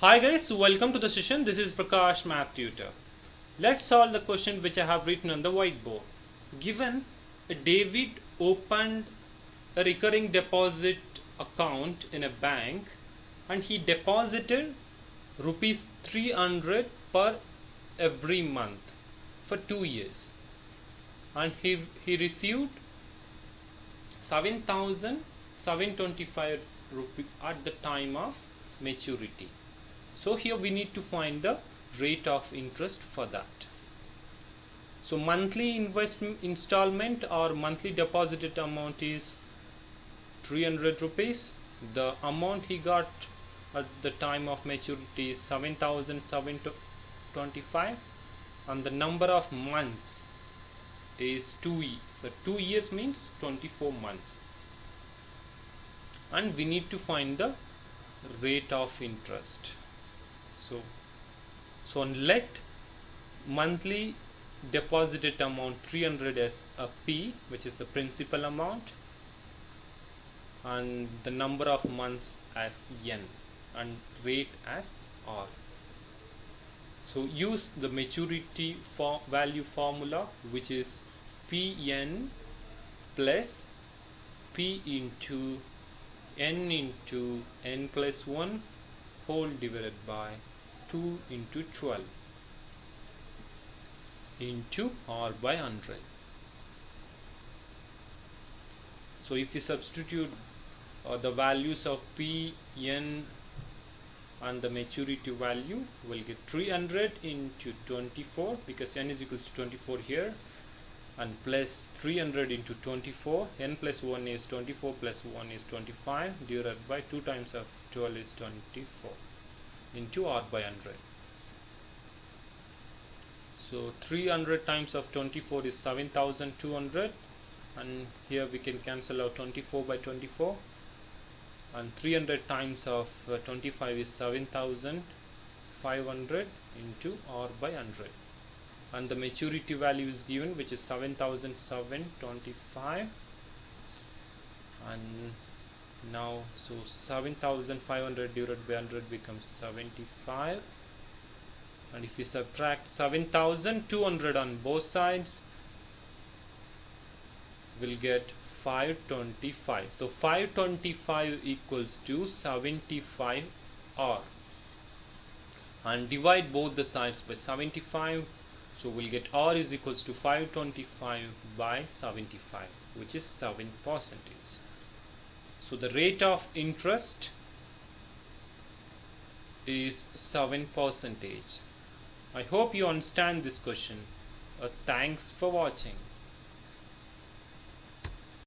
Hi guys, welcome to the session. This is Prakash, Math Tutor. Let's solve the question which I have written on the whiteboard. Given David opened a recurring deposit account in a bank and he deposited rupees 300 per every month for 2 years, and he received 7,725 rupees at the time of maturity. So here we need to find the rate of interest for that. So monthly installment or monthly deposited amount is 300 rupees. The amount he got at the time of maturity is 7,725, and the number of months is 2 years. So 2 years means 24 months. And we need to find the rate of interest. So let monthly deposited amount 300 as a P, which is the principal amount, and the number of months as N, and rate as R. So use the maturity value formula, which is Pn plus P into N plus 1 whole divided by 2 into 12 into R by 100. So if you substitute the values of P, N and the maturity value, we'll get 300 into 24, because N is equals to 24 here, and plus 300 into 24, N plus 1 is 24 plus 1 is 25, divided by 2 times of 12 is 24 into R by 100. So 300 times of 24 is 7,200, and here we can cancel out 24 by 24, and 300 times of 25 is 7,500 into R by 100, and the maturity value is given, which is 7,725, and now so 7,500 divided by 100 becomes 75, and if we subtract 7,200 on both sides, we'll get 525. So 525 equals to 75 R, and divide both the sides by 75, so we'll get R is equals to 525 by 75, which is 7%. So the rate of interest is 7%. I hope you understand this question. Thanks for watching.